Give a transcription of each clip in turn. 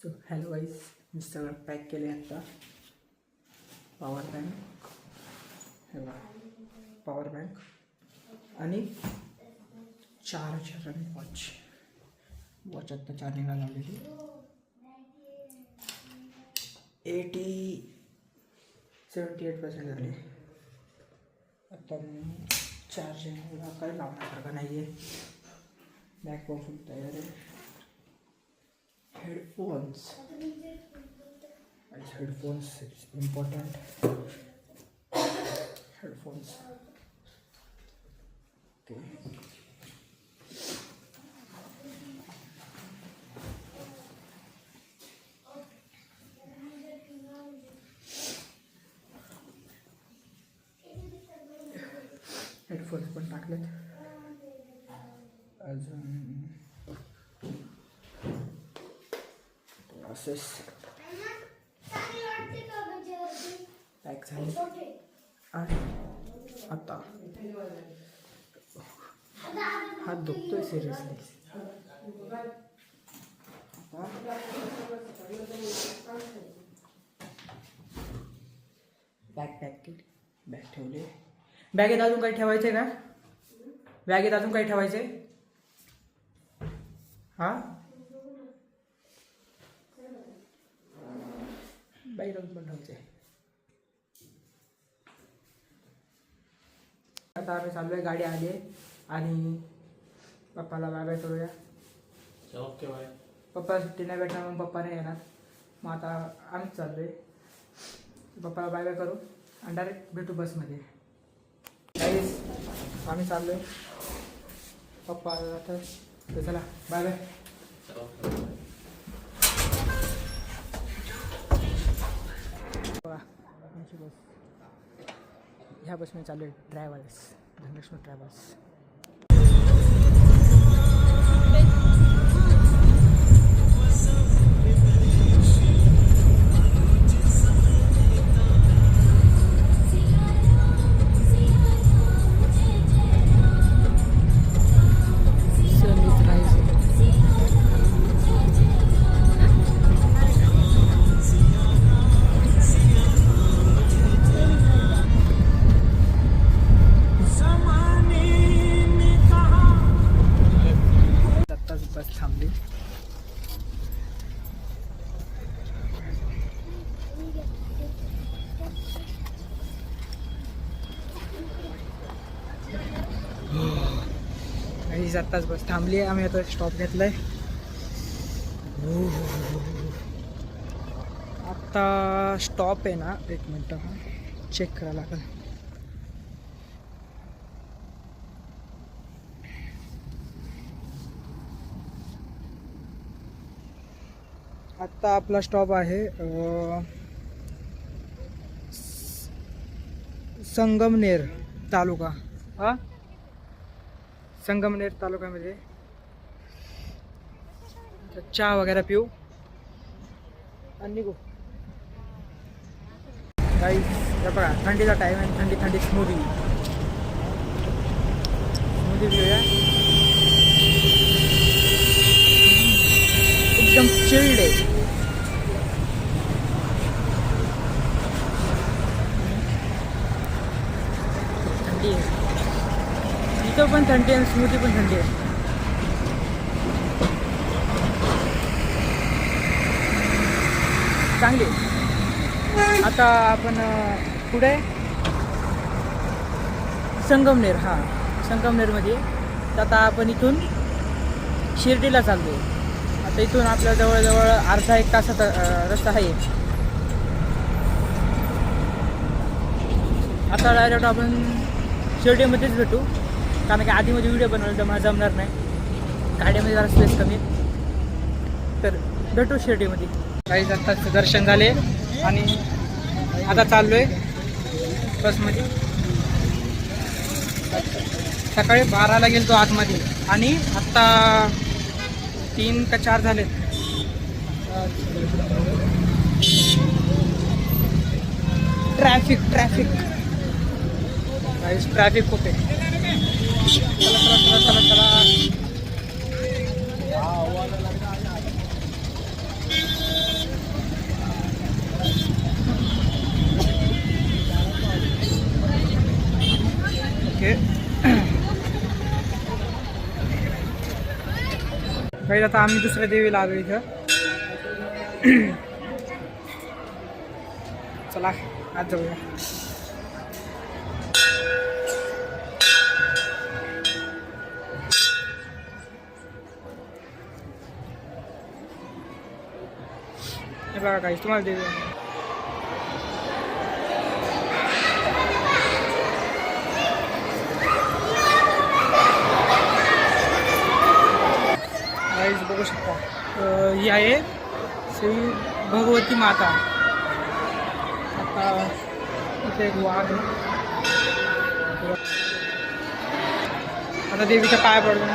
So hello guys, मी सगळं pack केले आता. पॉवर बँक हे बघा, पॉवर बँक आणि चार्जर आणि वॉच आत्ता चार्जिंगला लावलेली. 78% झाली. आता चार्जिंगला काही लावण्यासारखं नाही आहे. बॅक पासून तयार आहे. Headphones it's important. Headphones okay. Headphones पण टाकलेत. अजून असेच पॅक झाले. आणि आता हात दुखतोय सिरियसली. बॅग केली, बॅग ठेवले. बॅगेत अजून काही ठेवायचं आहे का? बॅगेत अजून काही ठेवायचं आहे? हां, बाईक अजून पण ठेवायचं आहे. आता आम्ही चाललो आहे, गाडी आली आहे आणि पप्पाला बाय बाय करूया. Okay bye. पप्पा सुट्टी नाही भेटणार, मग पप्पा नाही येणार. मग आता आम्हीच चाललो आहे. पप्पाला बाय बाय करू आणि डायरेक्ट भेटू बसमध्ये. आम्ही चाललो आहे. पप्पा आला तर चला बाय बाय. बस, ह्या बसमध्ये चालू आहे ट्रॅव्हल्स, धनलक्ष्मी ट्रॅव्हल्स. बस थांबली. आणि आत्ताच बस थांबली आहे. आम्ही आता स्टॉप घेतलाय. आता स्टॉप आहे ना, एक मिनटं चेक करायला लागेल. आत्ता आपला स्टॉप आहे संगमनेर तालुका. हा, संगमनेर तालुक्यामध्ये. चहा वगैरे पिऊ आणि निघू. काही बघा, थंडीचा टाईम आहे. थंडी थंडी स्मूदी पिऊया. एकदम चिल्ड आहे. थंडी आहे इथं पण, थंडी आहे. स्मूदी पण थंडी आहे. चांगली. आता आपण पुढे संगमनेर, हां संगमनेरमध्ये. तर आता आपण इथून शिर्डीला चाललो. आता इथून आपल्या जवळजवळ अर्धा एक तासाचा रस्ता आहे. आता डायरेक्ट आपण शिर्डीमध्येच भेटू, कारण की आधीमध्ये व्हिडिओ बनवला तर मला जमणार नाही. गाडीमध्ये जरा स्पेस कमी, तर भेटू शिर्डीमध्ये. काही आत्ताच दर्शन झाले आणि आता चाललो आहे बसमध्ये. सकाळी 12ला गेलो आतमध्ये आणि आत्ता 3 का 4 झालेत. ट्रॅफिक खूप आहे. चला. काही आता आम्ही दुसऱ्या देवीला आलो इथं. चला आज जाऊया. हे बघा काही तुम्हाला देवी गाईज बघू शकता. ही आहे श्री भगवती माता. आता इथे एक वाघ आहे. आता देवीच्या पाया पडून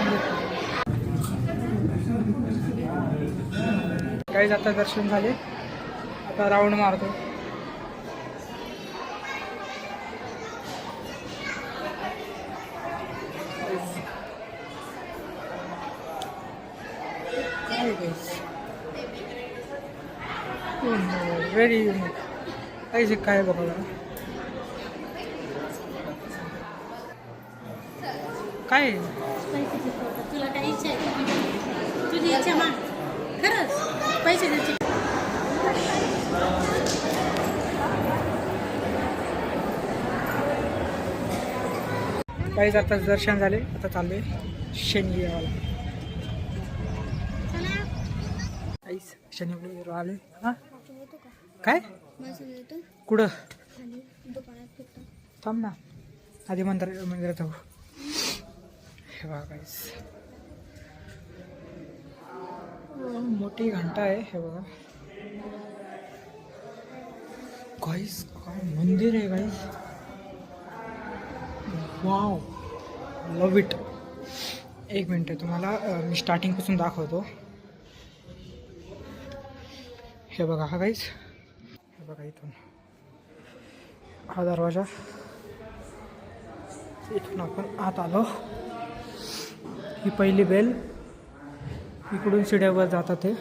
गाईज आता दर्शन झाले. आता राऊंड मारतो. Very unique. काहीच काय बघा काय तुला काय इच्छा आहे? तुझी इच्छा मा खरंच पैसे द्यायचे. काहीच आता दर्शन झाले. आता चालले शनी देवाला. काहीच शनी देवाला आले. हा काय कुठं थांब ना आधी मंदिरात जाऊ. हे बघा काहीच मोठी घंटा आहे. हे बघा काहीच काय मंदिर आहे काहीच. Wow love it. एक मिनटं तुम्हाला मी स्टार्टिंगपासून दाखवतो. हे बघा हा काहीच. हे बघा इथून हा दरवाजा. इथून आपण आत आलो. ही पहिली बेल. इकडून शिड्यावर जातात ते.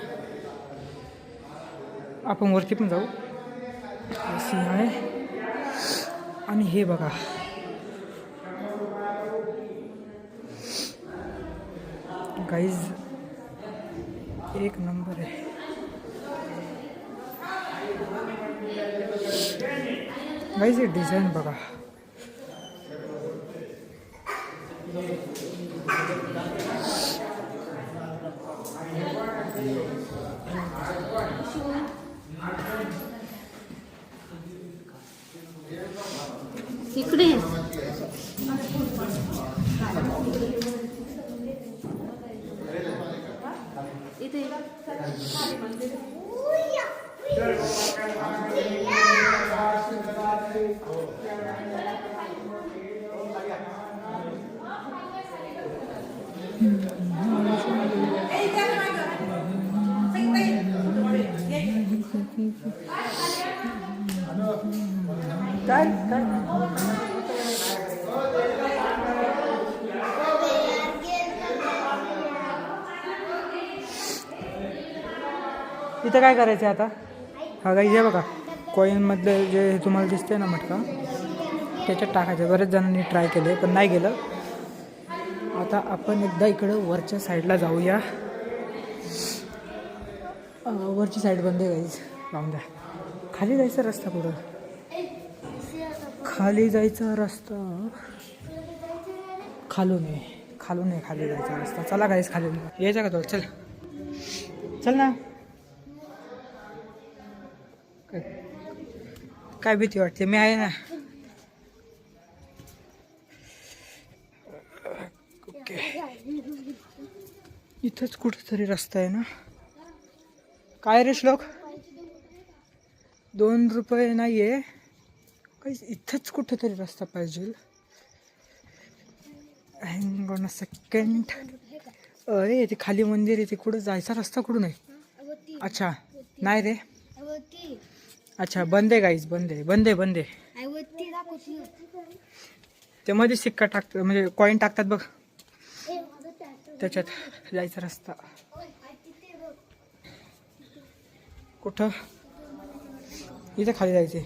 आपण वरती पण जाऊ. सिंह आहे. आणि हे बघा गाईज एक नंबर आहे. गाईज हे डिझाईन बघा. इकडे इथे काय इथं काय करायचं आता. हा गाईज हे बघा कॉईनमधले जे तुम्हाला दिसते ना मटका त्याच्यात टाकायचं. बरेच जणांनी ट्राय केले पण नाही गेलं. आता आपण एकदा इकडं वरच्या साईडला जाऊया. वरची साईड बंद आहे गाईज. लावून द्या. खाली जायचा रस्ता कुठं. खाली जायचा रस्ता खालून आहे. खाली जायचा रस्ता. चला गाईज खाली यायचा का तो. चल चल ना. काय भीती वाटते. मी आहे ना. ओके इथंच कुठेतरी रस्ता आहे ना. काय रे श्लोक 2 रुपये नाही आहे काही. इथंच कुठेतरी रस्ता पाहिजे. Hang on a second. अरे ते खाली मंदिर आहे. ते कुठं जायचा रस्ता कुठून आहे. अच्छा नाही रे. अच्छा बंद आहे गाईज. बंद आहे. ते मध्ये सिक्का टाकतात म्हणजे कॉईन टाकतात बघ. त्याच्यात जायचा रस्ता कुठं. इथं खाली जायचे.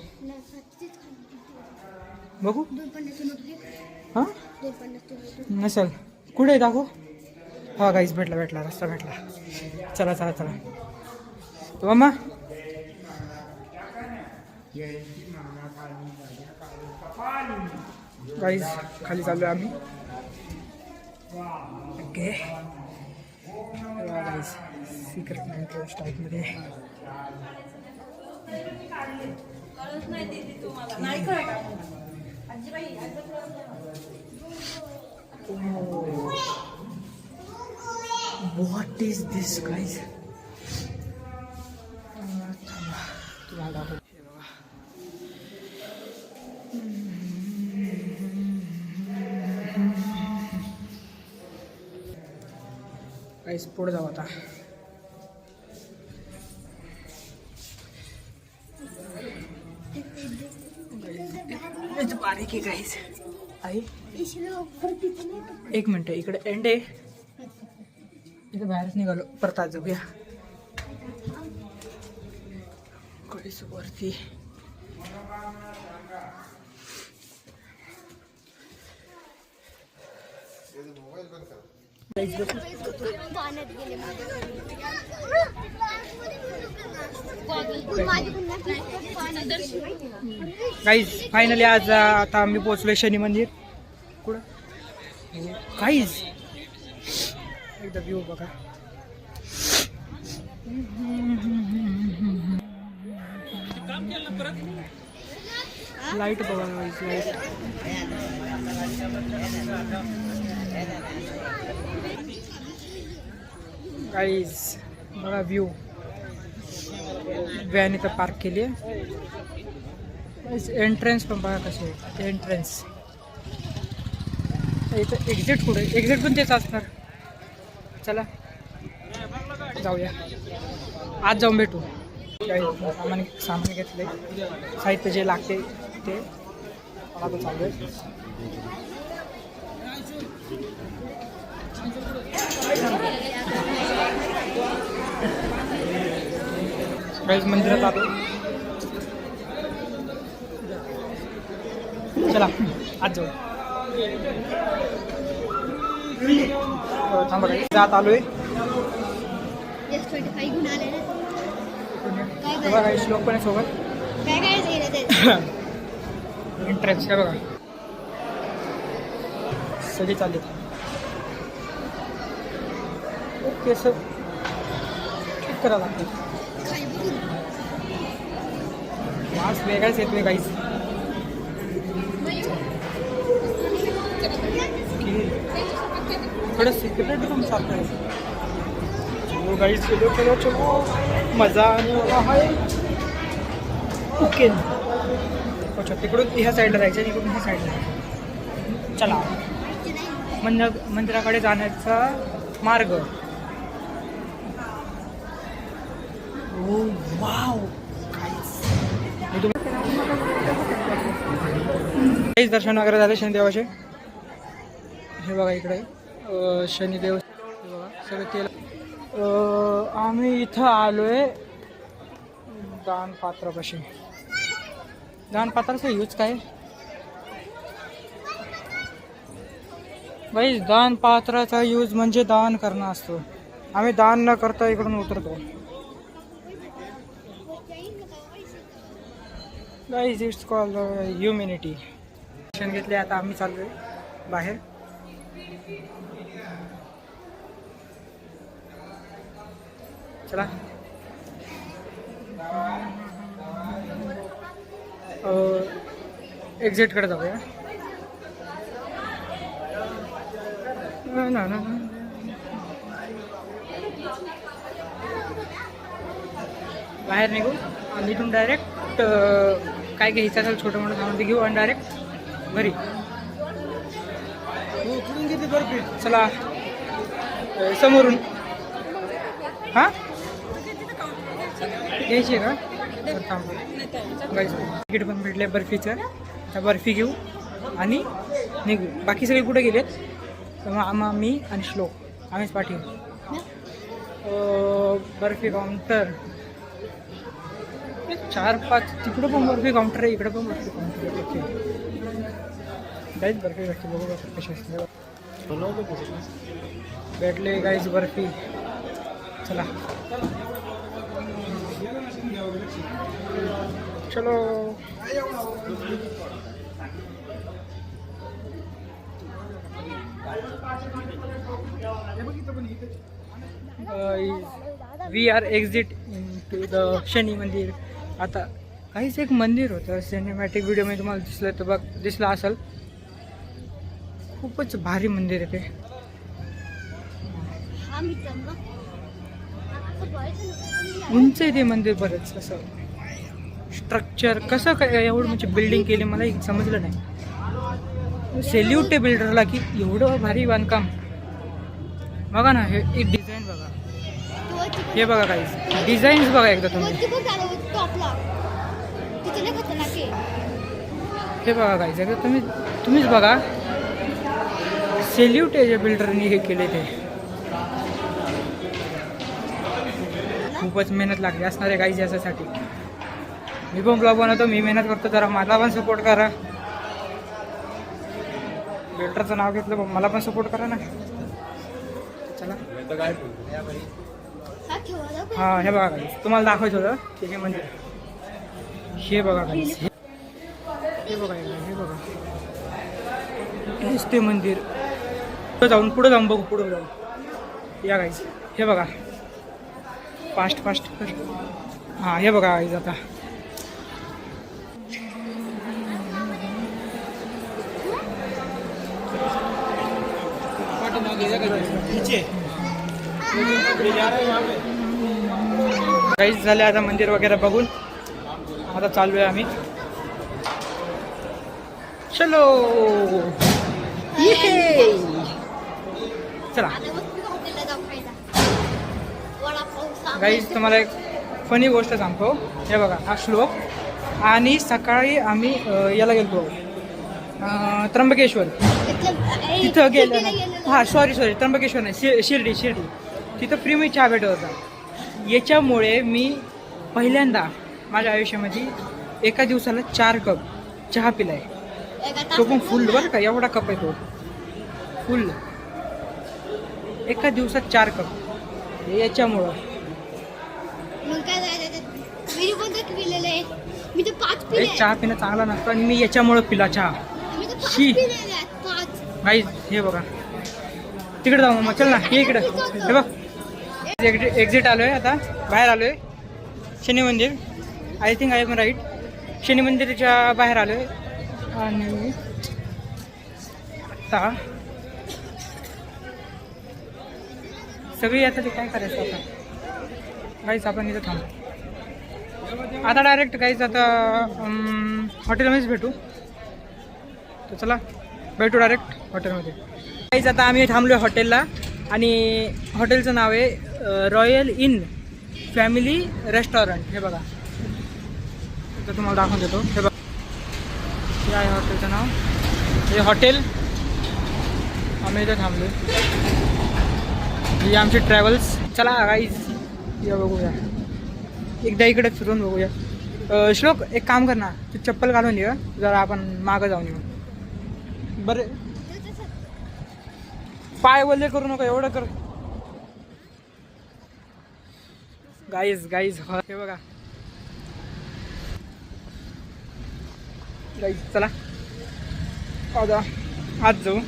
बघू हां नसेल कुठे दाखव. हा गाईज भेटला रस्ता भेटला. चला चला चला मामा. गाईज खाली चाललो आहे आम्ही. ओके गाईज सिक्रेट एंट्रन्स टाईपमध्ये. What is this guys? तुम्हाला दाखवते बघा. गाईस पुढे जाऊ आता. बारीक आहे गाईस. आहे एक मिनटं इकडे एंड आहे. इथे बाहेरच निघालो परत आज जाऊया. गाईस वरती गाईज फायनली आज आता आम्ही पोहोचलोय शनी मंदिर. कुठं गाईज एकदा व्ह्यू बघा. लाईट बघा गाईज. लाईट गाईज बघा व्ह्यू. व्हॅन इथं पार्क केली आहे. एंट्रन्स पण बघा कसे आहे. एंट्रन्स इथं एक्झिट कुठे. एक्झिट पण तेच असणार. चला जाऊया आज जाऊन भेटू. सामान घेतले साहित्य जे लागते ते आता चालू आहे. गाईज मंदिरात आलो. चला आज जाऊ. थांबा जात आलोय. बघा काही श्लोक पण आहे सोबत. एंट्रन्स काय बघा सगळी चालली. ओके सर ठीक करा लागते. मास्क वेगळाच येतोय काहीच. थोडं सिक्रेट रूम साफ आहे. चलो गाइस चलो चलो चलो मजा आने वाला है. ओके अच्छा तिकडून ह्या साईडला जायचं आणि इकडून ह्या साईडला जायचं. चला मंदिराकडे जाण्याचा मार्ग. ओ वाव काहीच दर्शन वगैरे झाले शनिदेवाचे. हे बघा इकडे शनिदेव बघा सगळं केलं. आम्ही इथं आलोय दानपात्रापाशी. दानपात्राचा यूज काय बाई. दानपात्राचा यूज म्हणजे दान करणं असतो. आम्ही दान न करता इकडून उतरतो. Guys it's called humanity. दर्शन घेतले आता आम्ही चाललोय बाहेर. चला एक्झिटकडे जाऊया. ना बाहेर निघू आणि इथून डायरेक्ट काय घ्यायचं असेल छोटं मोठं सामान ते घेऊ आणि डायरेक्ट घरी. चला समोरून. हां घ्यायची आहे का थांब. तिकीट पण भेटले बर्फीचं. त्या बर्फी घेऊ आणि निघू. बाकी सगळे कुठे गेलेत तर मग मी आणि श्लोक आम्हीच पाठवू. बर्फी काउंटर 4-5 तिकडं पण बर्फी काउंटर आहे. इकडं पण बर्फी काउंटर आहे. ओके जाईच बर्फी भेटते. बघू कशी असते. भेटले गाईज बर्फी. चला चलो. We are exit into the Shani Mandir. आता काहीच एक मंदिर होतं सिनेमॅटिक व्हिडिओमध्ये तुम्हाला दिसलं तर बघ दिसलं असेल. खूपच भारी मंदिर आहे ते. उंच आहे ते मंदिर बरंच. असं स्ट्रक्चर कसं काय एवढं म्हणजे बिल्डिंग केली मला एक समजलं नाही. सेल्यूट आहे बिल्डरला की एवढं भारी बांधकाम. बघा ना हे एक डिझाईन बघा. हे बघा काही डिझाईन्स बघा एकदा तुम्ही. हे बघा काही एकदा तुम्हीच बघा. सेल्यूट आहे जे बिल्डरनी हे केले ते. खूपच मेहनत लागली असणार आहे काही याच्यासाठी. मी पण ब्लॉग बनवतो, मी मेहनत करतो, जरा मला पण सपोर्ट करा. बिल्डरचं नाव घेतलं पण मला पण सपोर्ट करा ना. चला हां हे बघा काही तुम्हाला दाखवायचं होतं ते हे मंदिर. हे बघा काही हे बघा हे बघा हेच ते मंदिर. पुढे जाऊन बघू. पुढे जाऊन या गाईज. हे बघा फास्ट हां हे बघा गाईज. आता काहीच झालं. आता मंदिर वगैरे बघून आता चालू आहे आम्ही. चलो चला गाईज. तुम्हाला एक फनी गोष्ट सांगतो. हे बघा हा श्लोक. आणि सकाळी आम्ही याला गेलो त्र्यंबकेश्वर. तिथं गेलं ना. हां सॉरी त्र्यंबकेश्वर नाही शिर्डी. तिथं फ्री मी चहा भेटत होता. याच्यामुळे मी पहिल्यांदा माझ्या आयुष्यामध्ये एका दिवसाला 4 कप चहा पिलाय. तो पण फुल बरं का. एवढा कप आहे तो फुल. एका दिवसात 4 कप. याच्यामुळं चहा पिणं चांगला नसतो आणि मी याच्यामुळं पिला चहा. गाईज हे बघा. तिकडे जाऊ मग. चल ना हे इकडं. हे बघ एक्झिट आलो आहे. आता बाहेर आलो आहे. Shani Mandir I think I am right. Shani मंदिरच्या बाहेर आलो आहे. आणि आता सगळी आता ते काय करायचं आता गाईज. आपण इथं थांबू आता डायरेक्ट गाईज. आता हॉटेलमध्येच भेटू. तर चला भेटू डायरेक्ट हॉटेलमध्ये. गाईज आता आम्ही थांबलो आहे हॉटेलला. आणि हॉटेलचं नाव आहे रॉयल इन फॅमिली रेस्टॉरंट. हे बघा तर तुम्हाला दाखवून देतो. हे बघा हे आहे हॉटेलचं नाव. हे हॉटेल आम्ही इथे थांबलो. ही आमची ट्रॅव्हल्स. चला गाईज या बघूया एकदा इकडे फिरून बघूया. श्लोक एक काम कर ना. तू चप्पल घालून ये जरा. आपण मागं जाऊन येऊ. बरं पाय वल्ले करू नका एवढं कर. गाईज हे बघा गाईज. चला आता आज जाऊ.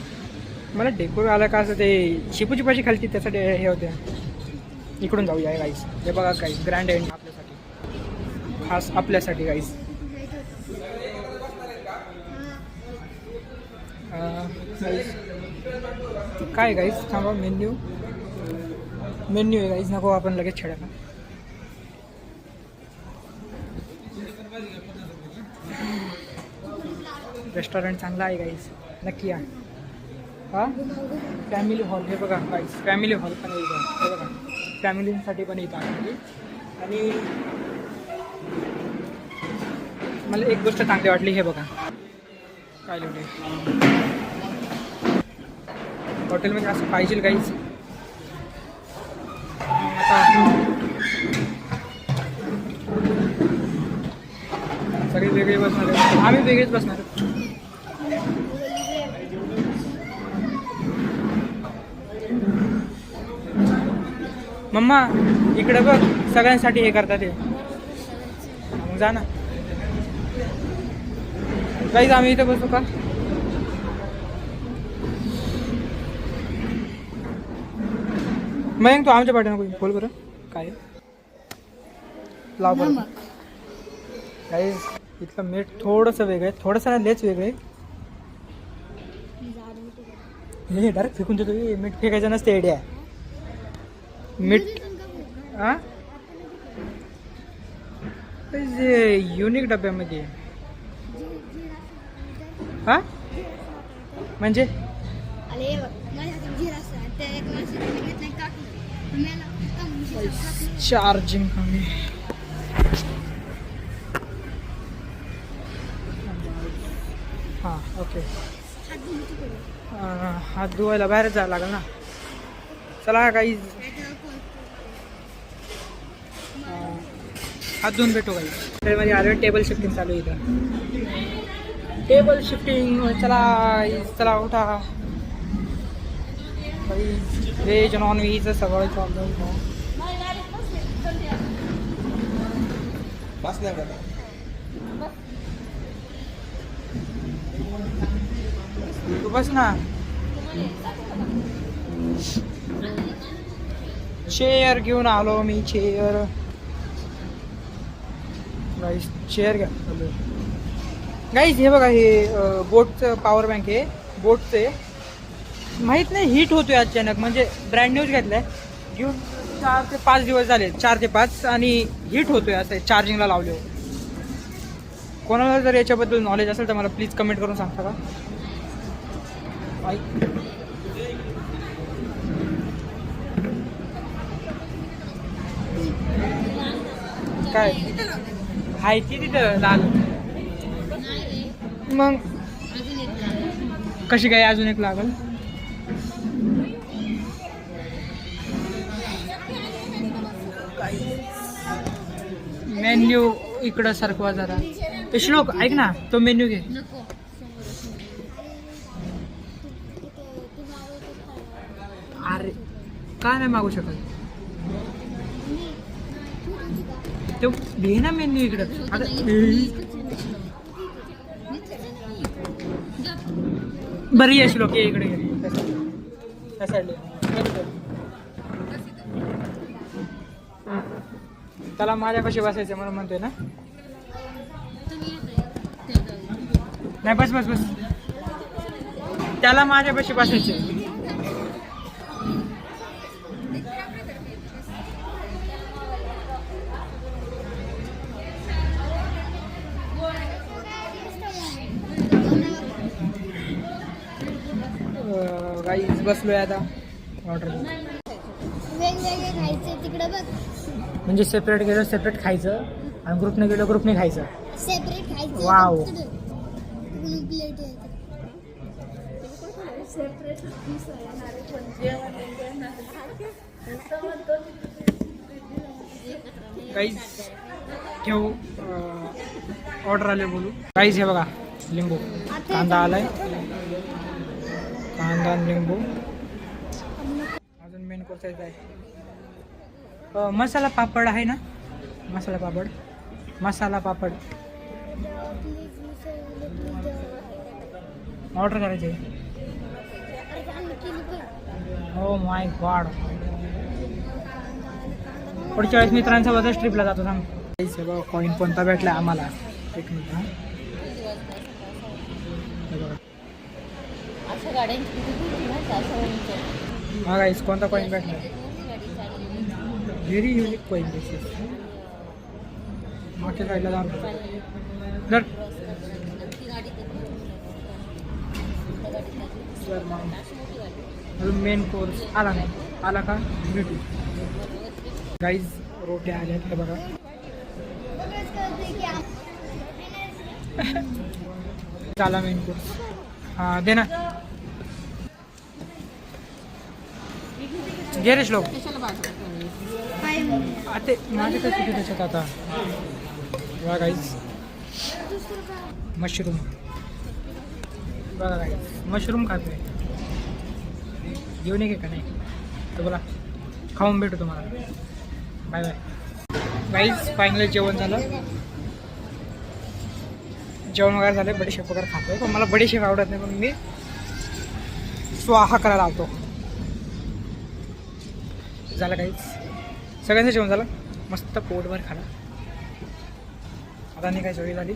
मला डेकोर आला का असं ते शिपूची पाशी खालती त्यासाठी हे होते. इकडून जाऊया गाईज. हे बघा गाईज ग्रँड एंड आपल्यासाठी खास आपल्यासाठी गाईज. काय गाईज थांबा. मेन्यू आहे गाईज. नको आपण लगेच छेडायला. रेस्टॉरंट चांगला आहे गाईज. नक्की या. हां फॅमिली हॉल. हे बघा गाईज फॅमिली हॉल पण येतं. हे बघा फॅमिलीसाठी पण येतं आतमध्ये. आणि मला एक गोष्ट चांगली वाटली. हे बघा काय लिहिलंय हॉटेलमध्ये असं पाहिजे गाईज. आता सगळे वेगळे बसणार आहेत. आम्ही वेगळेच बसणार आहोत. मम्मा इकडे बघ, सगळ्यांसाठी हे करतात ते. मग जा ना. गाईज आम्ही इथे बसू का? मग तू आमच्या पाठीनं बोल बरं काय लाव बरं. गाईज इथलं मीठ थोडंसं वेगळं आहे, थोडंसं नाही लेच वेगळं आहे. हे डायरेक्ट फेकून देतो. मीठ फेकायचं नसते आयडिया. मीठ हां जे युनिक डब्यामध्ये हां म्हणजे चार्जिंग कमी. हां ओके. हात धुवायला बाहेरच जायला लागेल ना. चला काही हात धुवून भेटू काही. त्यामध्ये आलो टेबल शिफ्टिंग चालू आहे इथं. Table shifting. चला चला उठा. काही व्हेज नॉन व्हेज सगळं चाललं. बस नाही का? तू बस ना. चेअर घेऊन आलो मी. चेअर गाईस चेअर घ्या. गाईस हे बघा, हे बोटचं पॉवर बँक आहे. बोटचे माहीत नाही हीट होतोय अचानक. म्हणजे ब्रँड न्यूज घेतलाय घेऊन 4 ते 5 दिवस झाले. 4 ते 5 आणि हीट होतोय असं चार्जिंगला लावले. कोणाला जर याच्याबद्दल नॉलेज असेल तर मला प्लीज कमेंट करून सांगता का? काय हाय ती तिथं लाल. मग कशी काय अजून एक लागल? मेन्यू इकडं सरकवा जरा. श्लोक ऐक ना, तो मेन्यू घे. अरे का नाही मागू शकत? तो घे ना मेन्यू इकडं. आता बरी आहे श्लोक, ये इकडे घे. त्या साईडला त्याला माझ्यापाशी बसायचं म्हणून म्हणतोय ना. नाही बस बस बस. त्याला माझ्यापाशी बसायचं. गाईज बसलोय आता. ऑर्डर वेगवेगळे खायचे तिकडे बघ. म्हणजे सेपरेट गेलो सेपरेट खायचं आणि ग्रुपने गेलो ग्रुपने खायचं. सेपरेट खायचे. वाव. प्लेट आहे. गाईज घेऊ. ऑर्डर आले बोलू. गाईज हे बघा लिंबू कांदा आलाय. कांदा लिंबू. अजून मेन कोर्स आहे. मसाला पापड आहे ना. मसाला पापड. मसाला पापड ऑर्डर करायचे. हो माय गॉड. पुढच्या वेळेस मित्रांसोबतच ट्रिपला जातो ना. कॉईन कोणता भेटला आम्हाला? एक मिनिट. हा गाईस कोणता कॉईन भेटला? Very unique coin. मागच्या साईडला जाऊन जर अजून मेन कोर्स आला नाही. आला का भेटू. गाईज रोट्या आल्या हे बघा. झाला मेन कोर्स. हां दे ना. घे रे श्लोक. आता माझे काय चुकी त्याच्यात आता. बघा गाईज मशरूम. बघा गाईज मशरूम खातोय. घेऊन ये का नाही तर बोला खाऊन भेटू तुम्हाला. Bye bye guys. फायनली जेवण झालं, जेवण वगैरे झालं, बडीशेप वगैरे खातोय. पण मला बडीशेप आवडत नाही म्हणून मी स्वाहा करायला लावतो. झालं काहीच, सगळ्यांचं जेवण झालं, मस्त पोटभर खाला. आता नाही काय सवय झाली,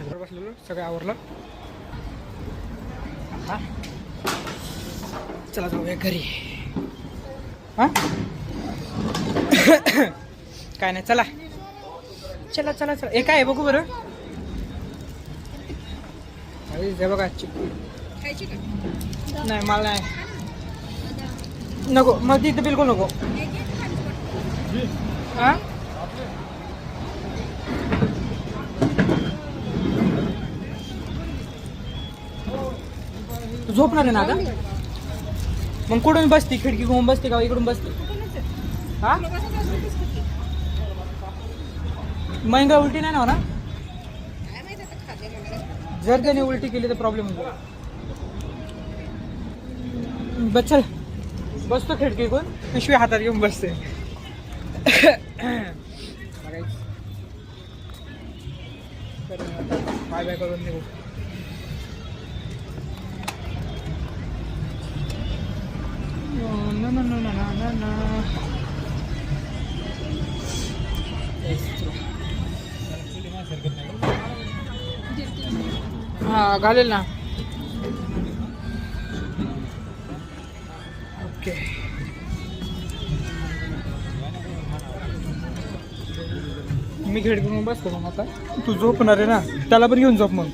बसलेलो, सगळं आवरलं. हा चला जाऊया घरी. हां काय नाही, चला चला चला चला. हे काय आहे बघू बरं. हे बघा चिक्की. नाही मला नाही नको, मग तिथं बिलकुल नको. हां झोपणार आहे ना आता. मग कुठून बसते, खिडकी घुमून बसते का इकडून बसते? हा मग उलटी नाही ना. जर त्याने उलटी केली तर प्रॉब्लेम होतो. बस चल, बसतो खिडकी कोण, पिशवी हातात घेऊन बसते. बाय बाय करून निघू. हा घालेल ना. ओके मी खिडकीतून बसतो. मग आता तू झोपणार आहे ना, त्याला पण घेऊन झोप मग.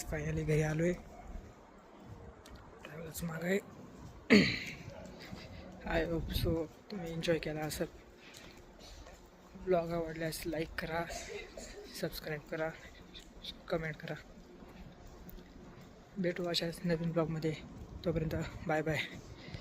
फायनली घरी आलो आहे. ट्रॅव्हल्स मागे. आय होप सो तुम्ही एन्जॉय केला असेल. ब्लॉग आवडल्यास लाईक करा, सबस्क्राईब करा, कमेंट करा. भेटू अशाच नवीन ब्लॉगमध्ये. तोपर्यंत बाय बाय.